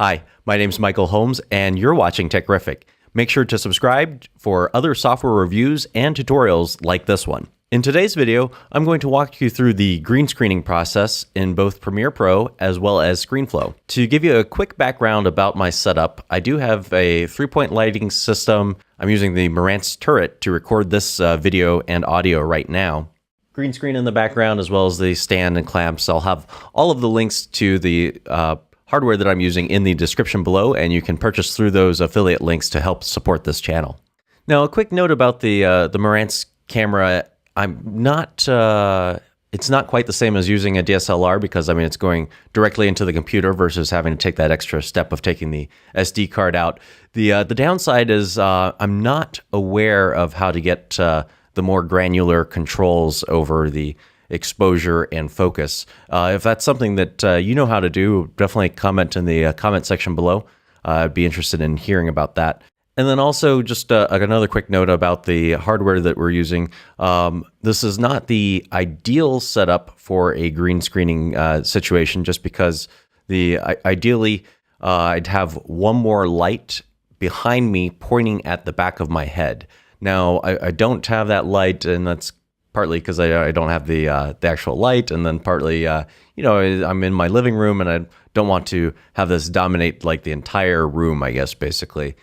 Hi, my name's Michael Holmes, and you're watching Techrific. Make sure to subscribe for other software reviews and tutorials like this one. In today's video, I'm going to walk you through the green screening process in both Premiere Pro as well as Screenflow. To give you a quick background about my setup, I do have a 3-point lighting system. I'm using the Marrantz turret to record this video and audio right now. Green screen in the background as well as the stand and clamps. I'll have all of the links to the hardware that I'm using in the description below, and you can purchase through those affiliate links to help support this channel. Now, a quick note about the Marrantz camera. It's not quite the same as using a DSLR because, it's going directly into the computer versus having to take that extra step of taking the SD card out. The downside is I'm not aware of how to get the more granular controls over the exposure and focus. If that's something that you know how to do, definitely comment in the comment section below. I'd be interested in hearing about that. And then also just another quick note about the hardware that we're using. This is not the ideal setup for a green screening situation, just because ideally I'd have one more light behind me pointing at the back of my head. Now, I don't have that light, and that's partly because I don't have the actual light, and then partly, I'm in my living room, and I don't want to have this dominate like the entire room, I guess, basically.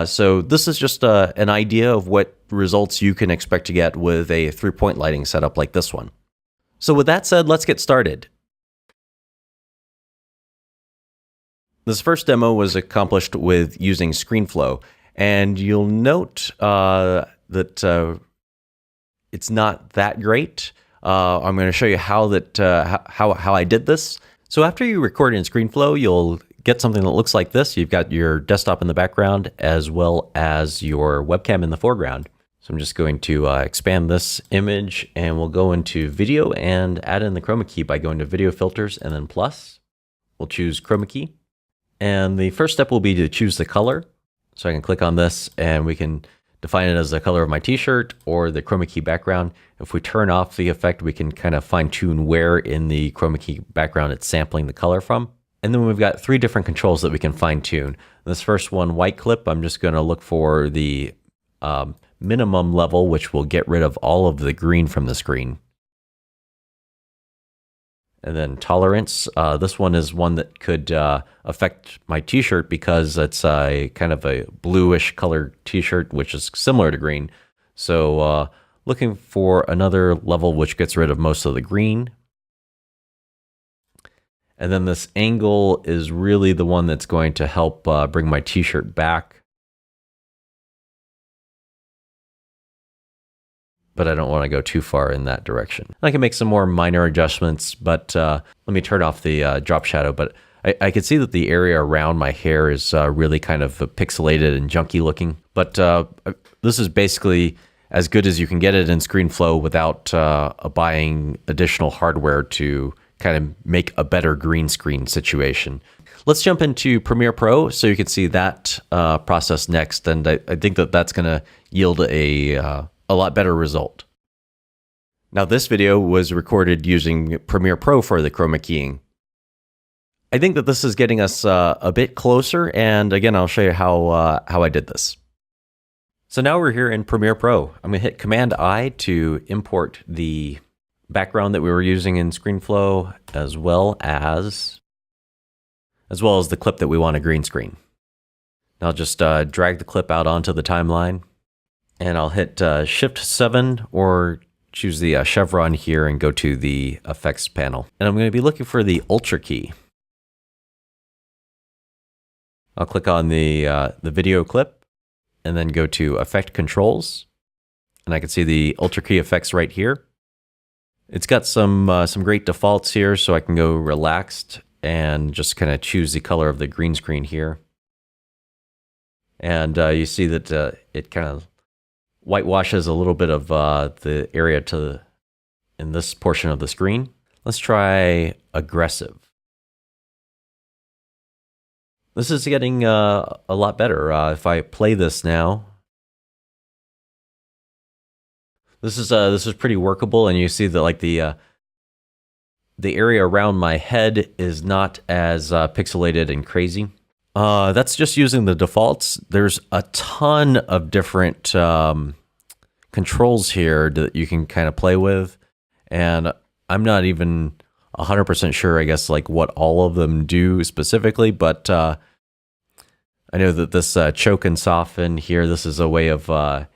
So this is just an idea of what results you can expect to get with a 3-point lighting setup like this one. So with that said, let's get started. This first demo was accomplished with using Screenflow, and you'll note that it's not that great. I'm going to show you how I did this. So after you record in Screenflow, you'll get something that looks like this. You've got your desktop in the background as well as your webcam in the foreground. So I'm just going to expand this image, and we'll go into video and add in the chroma key by going to video filters and then plus. We'll choose chroma key. And the first step will be to choose the color. So I can click on this and we can define it as the color of my t-shirt or the chroma key background. If we turn off the effect, we can kind of fine tune where in the chroma key background it's sampling the color from. And then we've got 3 different controls that we can fine tune. This first one, white clip, I'm just going to look for the minimum level, which will get rid of all of the green from the screen. And then tolerance, this one is one that could affect my t-shirt because it's a kind of a bluish colored t-shirt, which is similar to green. So looking for another level which gets rid of most of the green. And then this angle is really the one that's going to help bring my t-shirt back. But I don't want to go too far in that direction. I can make some more minor adjustments, but let me turn off the drop shadow. But I can see that the area around my hair is really kind of pixelated and junky looking. But this is basically as good as you can get it in Screenflow without buying additional hardware to kind of make a better green screen situation. Let's jump into Premiere Pro so you can see that process next. And I think that that's going to yield a lot better result. Now, this video was recorded using Premiere Pro for the chroma keying. I think that this is getting us a bit closer, and again, I'll show you how I did this. So now we're here in Premiere Pro. I'm going to hit Command-I to import the background that we were using in Screenflow, as well as the clip that we want to green screen. I'll just drag the clip out onto the timeline. And I'll hit Shift-7 or choose the chevron here and go to the effects panel. And I'm going to be looking for the Ultra key. I'll click on the video clip and then go to Effect Controls. And I can see the Ultra key effects right here. It's got some great defaults here, so I can go relaxed and just kind of choose the color of the green screen here. And you see that it kind of whitewashes a little bit of the area in this portion of the screen. Let's try aggressive. This is getting a lot better. If I play this now, this is pretty workable, and you see that like the area around my head is not as pixelated and crazy. That's just using the defaults. There's a ton of different controls here that you can kind of play with. And I'm not even 100% sure, I guess, like what all of them do specifically, but I know that this choke and soften here, this is a way of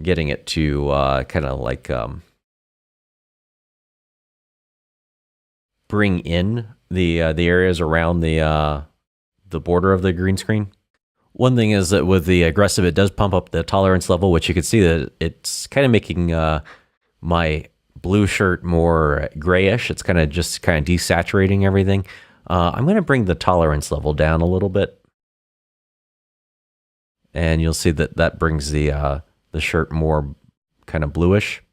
getting it to kind of like bring in the areas around the border of the green screen. One thing is that with the aggressive, it does pump up the tolerance level, which you can see that it's kind of making my blue shirt more grayish. It's kind of desaturating everything. I'm going to bring the tolerance level down a little bit, and you'll see that that brings the shirt more kind of bluish.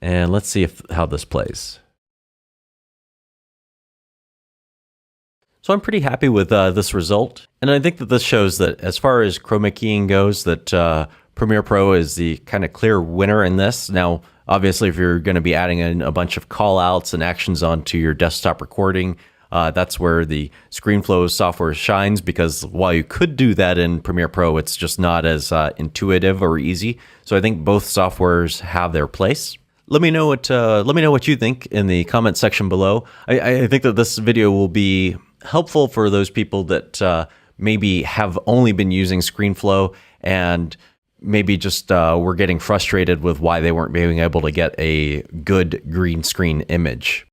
And let's see how this plays. So I'm pretty happy with this result, and I think that this shows that as far as chroma keying goes, that Premiere Pro is the kind of clear winner in this. Now, obviously, if you're going to be adding in a bunch of callouts and actions onto your desktop recording, that's where the Screenflow software shines, because while you could do that in Premiere Pro, it's just not as intuitive or easy. So I think both softwares have their place. Let me know what you think in the comment section below. I think that this video will be helpful for those people that maybe have only been using Screenflow and maybe just were getting frustrated with why they weren't being able to get a good green screen image.